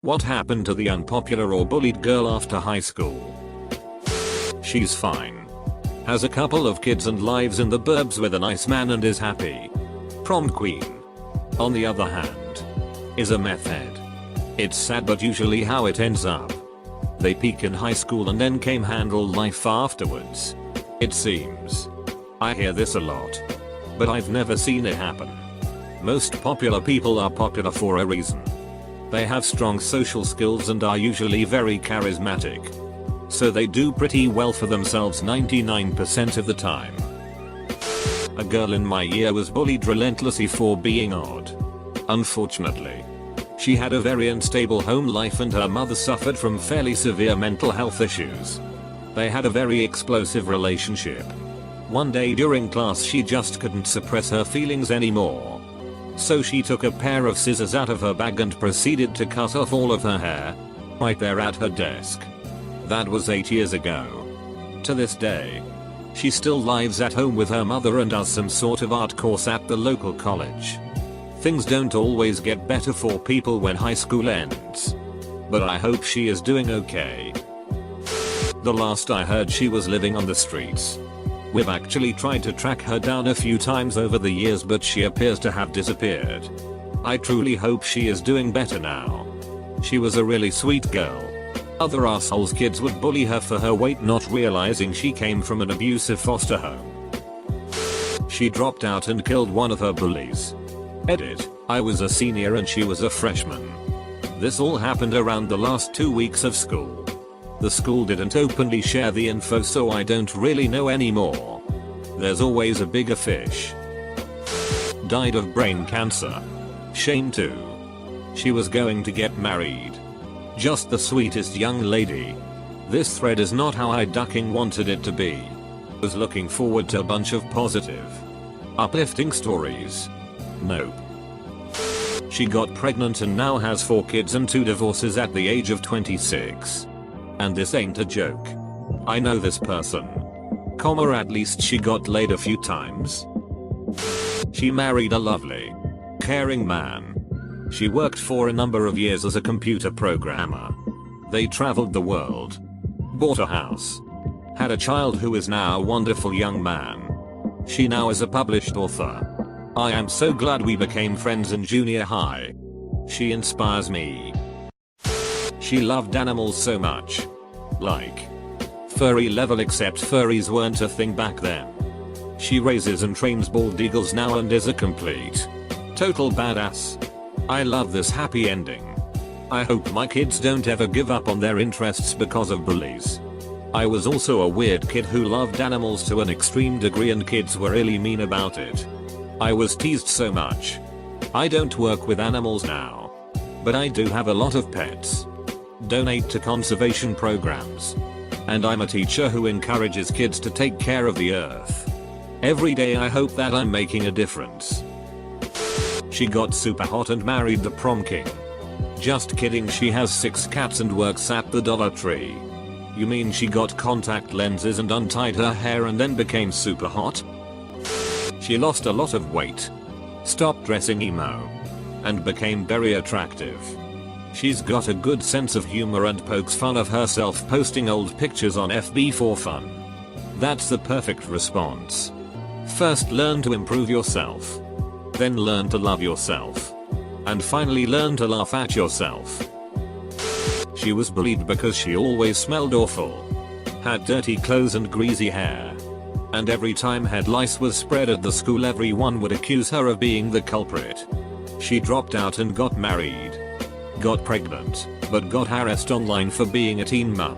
What happened to the unpopular or bullied girl after high school? She's fine. Has a couple of kids and lives in the burbs with a nice man and is happy. Prom queen, on the other hand, is a meth head. It's sad but usually how it ends up. They peak in high school and then came handle life afterwards. It seems. I hear this a lot. But I've never seen it happen. Most popular people are popular for a reason. They have strong social skills and are usually very charismatic. So they do pretty well for themselves 99% of the time. A girl in my year was bullied relentlessly for being odd. Unfortunately, she had a very unstable home life and her mother suffered from fairly severe mental health issues. They had a very explosive relationship. One day during class she just couldn't suppress her feelings anymore. So she took a pair of scissors out of her bag and proceeded to cut off all of her hair, right there at her desk. That was 8 years ago. To this day, she still lives at home with her mother and does some sort of art course at the local college. Things don't always get better for people when high school ends. But I hope she is doing okay. The last I heard she was living on the streets. We've actually tried to track her down a few times over the years but she appears to have disappeared. I truly hope she is doing better now. She was a really sweet girl. Other assholes kids would bully her for her weight not realizing she came from an abusive foster home. She dropped out and killed one of her bullies. Edit, I was a senior and she was a freshman. This all happened around the last 2 weeks of school. The school didn't openly share the info so I don't really know anymore. There's always a bigger fish. Died of brain cancer. Shame too. She was going to get married. Just the sweetest young lady. This thread is not how I ducking wanted it to be. Was looking forward to a bunch of positive, uplifting stories. Nope. She got pregnant and now has 4 kids and 2 divorces at the age of 26. And this ain't a joke. I know this person. At least she got laid a few times. She married a lovely, caring man. She worked for a number of years as a computer programmer. They traveled the world. Bought a house. Had a child who is now a wonderful young man. She now is a published author. I am so glad we became friends in junior high. She inspires me. She loved animals so much. Like furry level, except furries weren't a thing back then. She raises and trains bald eagles now and is a complete, total badass. I love this happy ending. I hope my kids don't ever give up on their interests because of bullies. I was also a weird kid who loved animals to an extreme degree and kids were really mean about it. I was teased so much. I don't work with animals now. But I do have a lot of pets. Donate to conservation programs. And I'm a teacher who encourages kids to take care of the earth. Every day I hope that I'm making a difference. She got super hot and married the prom king. Just kidding, she has 6 cats and works at the Dollar Tree. You mean she got contact lenses and untied her hair and then became super hot? She lost a lot of weight. Stopped dressing emo. And became very attractive. She's got a good sense of humor and pokes fun of herself posting old pictures on FB for fun. That's the perfect response. First learn to improve yourself. Then learn to love yourself. And finally learn to laugh at yourself. She was bullied because she always smelled awful. Had dirty clothes and greasy hair. And every time head lice was spread at the school everyone would accuse her of being the culprit. She dropped out and got married. Got pregnant, but got harassed online for being a teen mum.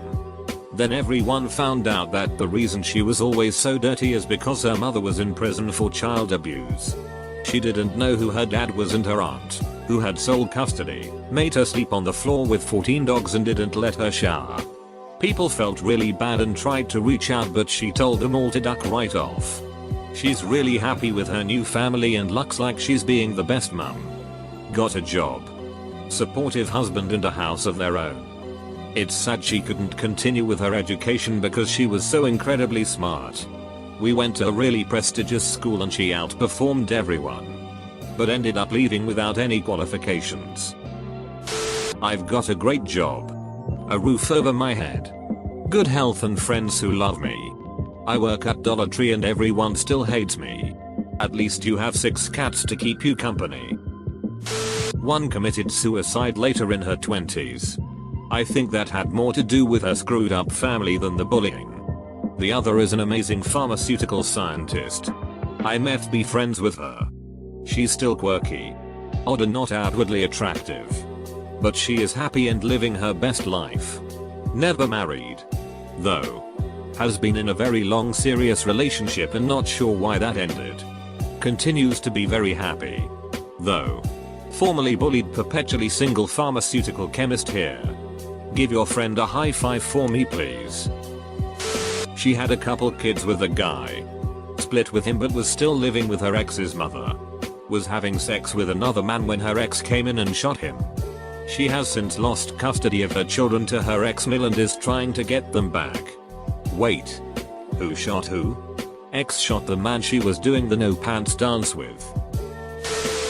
Then everyone found out that the reason she was always so dirty is because her mother was in prison for child abuse. She didn't know who her dad was and her aunt, who had sole custody, made her sleep on the floor with 14 dogs and didn't let her shower. People felt really bad and tried to reach out but she told them all to duck right off. She's really happy with her new family and looks like she's being the best mum. Got a job. Supportive husband and a house of their own. It's sad she couldn't continue with her education because she was so incredibly smart. We went to a really prestigious school and she outperformed everyone. But ended up leaving without any qualifications. I've got a great job. A roof over my head. Good health and friends who love me. I work at Dollar Tree and everyone still hates me. At least you have 6 cats to keep you company. One committed suicide later in her 20s. I think that had more to do with her screwed up family than the bullying. The other is an amazing pharmaceutical scientist. I met be friends with her. She's still quirky. Odd and not outwardly attractive. But she is happy and living her best life. Never married. Though. Has been in a very long serious relationship and not sure why that ended. Continues to be very happy. Though. Formerly bullied perpetually single pharmaceutical chemist here. Give your friend a high five for me please. She had a couple kids with a guy. Split with him but was still living with her ex's mother. Was having sex with another man when her ex came in and shot him. She has since lost custody of her children to her ex-mill and is trying to get them back. Wait. Who shot who? Ex shot the man she was doing the no pants dance with.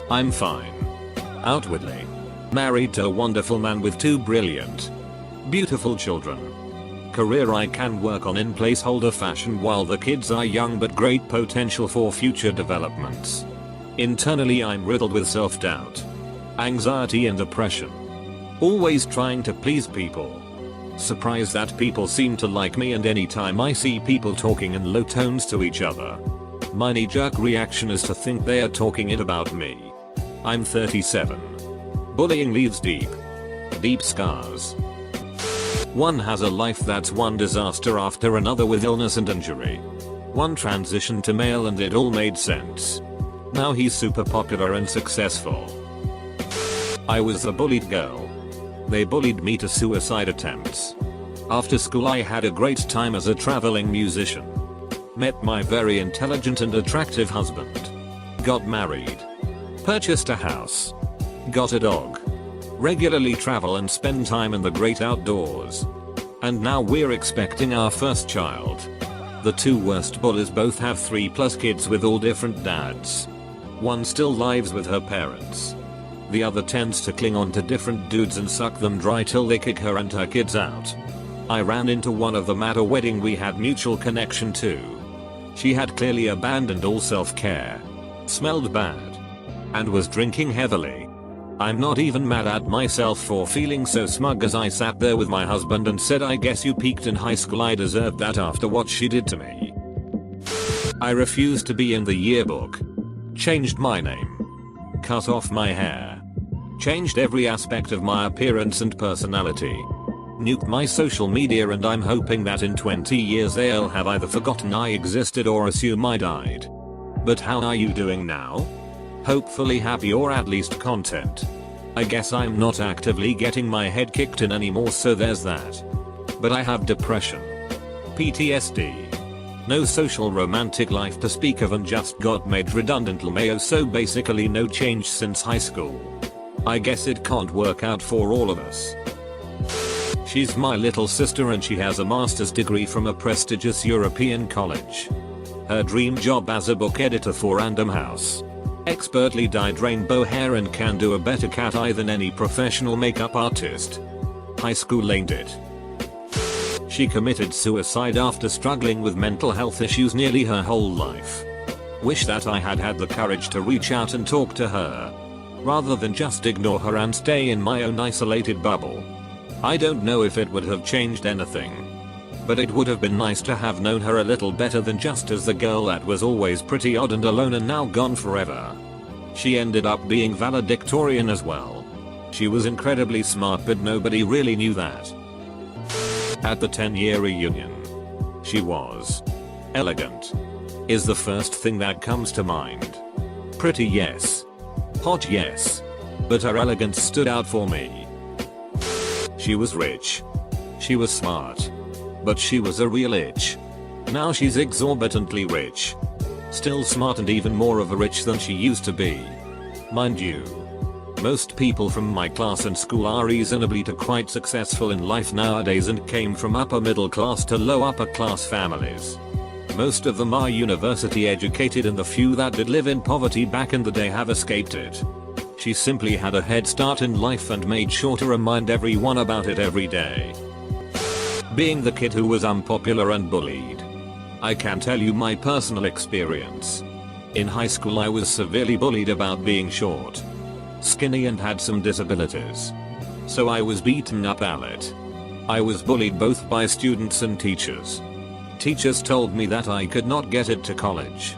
I'm fine. Outwardly. Married to a wonderful man with 2 brilliant, beautiful children. Career I can work on in placeholder fashion while the kids are young but great potential for future developments. Internally I'm riddled with self-doubt, anxiety and depression. Always trying to please people. Surprised that people seem to like me and anytime I see people talking in low tones to each other. My knee-jerk reaction is to think they are talking it about me. I'm 37. Bullying leaves deep scars. One has a life that's one disaster after another with illness and injury. One transitioned to male and it all made sense. Now he's super popular and successful. I was a bullied girl. They bullied me to suicide attempts. After school I had a great time as a traveling musician. Met my very intelligent and attractive husband. Got married. Purchased a house. Got a dog. Regularly travel and spend time in the great outdoors. And now we're expecting our first child. The 2 worst bullies both have 3+ kids with all different dads. One still lives with her parents. The other tends to cling on to different dudes and suck them dry till they kick her and her kids out. I ran into one of them at a wedding we had mutual connection to. She had clearly abandoned all self-care. Smelled bad. And was drinking heavily. I'm not even mad at myself for feeling so smug as I sat there with my husband and said I guess you peaked in high school, I deserved that after what she did to me. I refused to be in the yearbook. Changed my name. Cut off my hair. Changed every aspect of my appearance and personality. Nuked my social media and I'm hoping that in 20 years they'll have either forgotten I existed or assume I died. But how are you doing now? Hopefully happy or at least content. I guess I'm not actively getting my head kicked in anymore, so there's that. But I have depression. PTSD. No social romantic life to speak of and just got made redundant LMAO, so basically no change since high school. I guess it can't work out for all of us. She's my little sister and she has a master's degree from a prestigious European college. Her dream job as a book editor for Random House. Expertly dyed rainbow hair and can do a better cat eye than any professional makeup artist. High school ain't it. She committed suicide after struggling with mental health issues nearly her whole life. Wish that I had had the courage to reach out and talk to her. Rather than just ignore her and stay in my own isolated bubble. I don't know if it would have changed anything. But it would have been nice to have known her a little better than just as the girl that was always pretty odd and alone and now gone forever. She ended up being valedictorian as well. She was incredibly smart but nobody really knew that. At the 10-year reunion. She was elegant. Is the first thing that comes to mind. Pretty, yes. Hot, yes. But her elegance stood out for me. She was rich. She was smart. But she was a real itch. Now she's exorbitantly rich. Still smart and even more of a rich than she used to be. Mind you. Most people from my class and school are reasonably to quite successful in life nowadays and came from upper middle class to low upper class families. Most of them are university educated and the few that did live in poverty back in the day have escaped it. She simply had a head start in life and made sure to remind everyone about it every day. Being the kid who was unpopular and bullied. I can tell you my personal experience. In high school I was severely bullied about being short, skinny and had some disabilities. So I was beaten up a lot. I was bullied both by students and teachers. Teachers told me that I could not get it to college.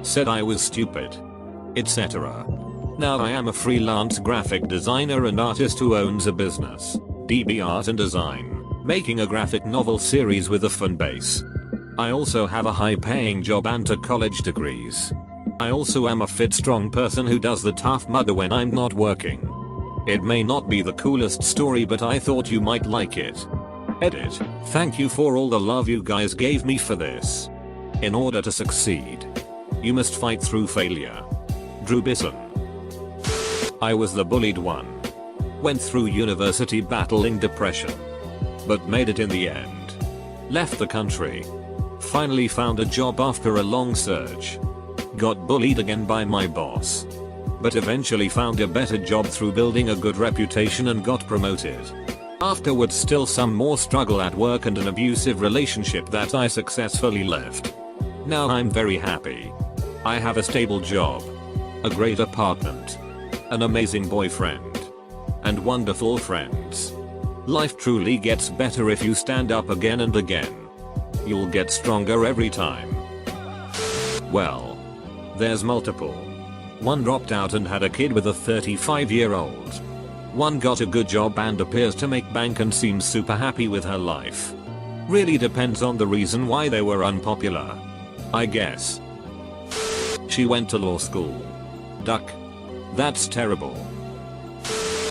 Said I was stupid, etc. Now I am a freelance graphic designer and artist who owns a business, DB Art and Design, making a graphic novel series with a fan base. I also have a high-paying job and 2 college degrees. I also am a fit, strong person who does the tough mudder when I'm not working. It may not be the coolest story, but I thought you might like it. Edit. Thank you for all the love you guys gave me for this. In order to succeed, you must fight through failure. Drew Bison. I was the bullied one. Went through university battling depression, but made it in the end. Left the country. Finally found a job after a long search. Got bullied again by my boss, but eventually found a better job through building a good reputation and got promoted. Afterwards still some more struggle at work and an abusive relationship that I successfully left. Now I'm very happy. I have a stable job, a great apartment, an amazing boyfriend, and wonderful friends. Life truly gets better if you stand up again and again. You'll get stronger every time. Well, there's multiple. One dropped out and had a kid with a 35-year-old. One got a good job and appears to make bank and seems super happy with her life. Really depends on the reason why they were unpopular, I guess. She went to law school. Duck. That's terrible.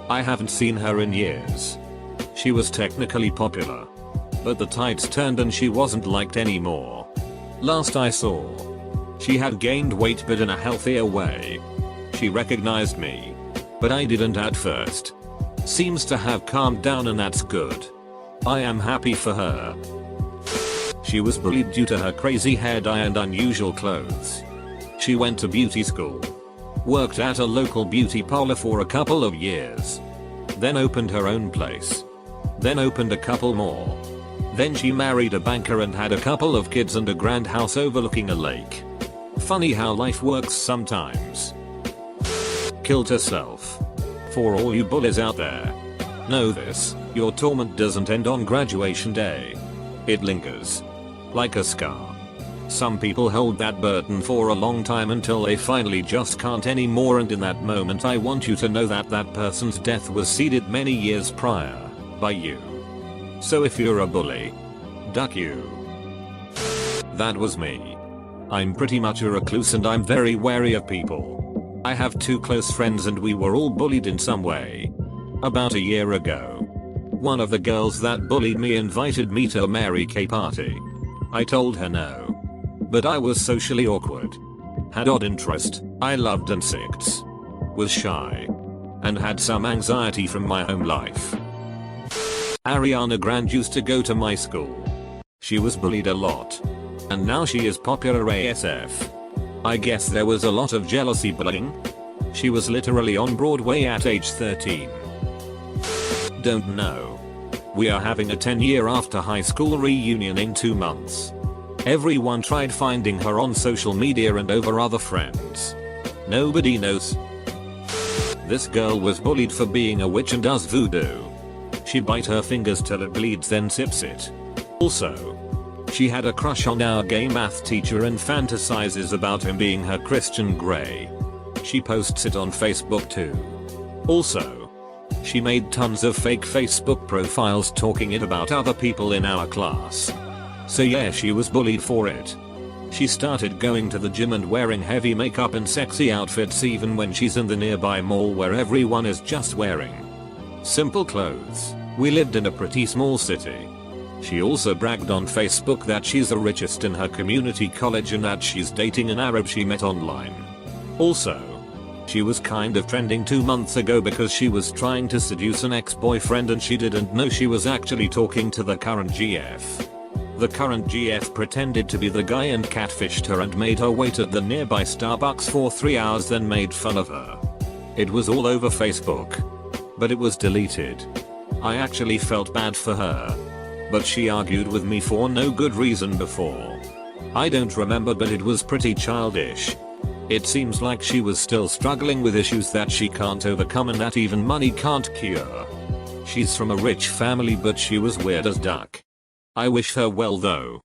I haven't seen her in years. She was technically popular, but the tides turned and she wasn't liked anymore. Last I saw, she had gained weight but in a healthier way. She recognized me, but I didn't at first. Seems to have calmed down and that's good. I am happy for her. She was bullied due to her crazy hair dye and unusual clothes. She went to beauty school, worked at a local beauty parlor for a couple of years, then opened her own place, then opened a couple more. Then she married a banker and had a couple of kids and a grand house overlooking a lake. Funny how life works sometimes. Killed herself. For all you bullies out there, know this, your torment doesn't end on graduation day. It lingers, like a scar. Some people hold that burden for a long time until they finally just can't anymore, and in that moment I want you to know that that person's death was seeded many years prior, by you. So if you're a bully, duck you. That was me. I'm pretty much a recluse and I'm very wary of people. I have 2 close friends and we were all bullied in some way. About a year ago, one of the girls that bullied me invited me to a Mary Kay party. I told her no, but I was socially awkward, had odd interest, I loved insects, was shy, and had some anxiety from my home life. Ariana Grande used to go to my school. She was bullied a lot, and now she is popular ASF. I guess there was a lot of jealousy bullying. She was literally on Broadway at age 13. Don't know. We are having a 10-year after high school reunion in 2 months. Everyone tried finding her on social media and over other friends. Nobody knows. This girl was bullied for being a witch and does voodoo. She bites her fingers till it bleeds then sips it. Also, she had a crush on our gay math teacher and fantasizes about him being her Christian Grey. She posts it on Facebook too. Also, she made tons of fake Facebook profiles talking it about other people in our class. So yeah, she was bullied for it. She started going to the gym and wearing heavy makeup and sexy outfits even when she's in the nearby mall where everyone is just wearing simple clothes. We lived in a pretty small city. She also bragged on Facebook that she's the richest in her community college and that she's dating an Arab she met online. Also, she was kind of trending 2 months ago because she was trying to seduce an ex-boyfriend and she didn't know she was actually talking to the current GF. The current GF pretended to be the guy and catfished her and made her wait at the nearby Starbucks for 3 hours, then made fun of her. It was all over Facebook. But it was deleted. I actually felt bad for her. But she argued with me for no good reason before. I don't remember, but it was pretty childish. It seems like she was still struggling with issues that she can't overcome and that even money can't cure. She's from a rich family, but she was weird as duck. I wish her well though.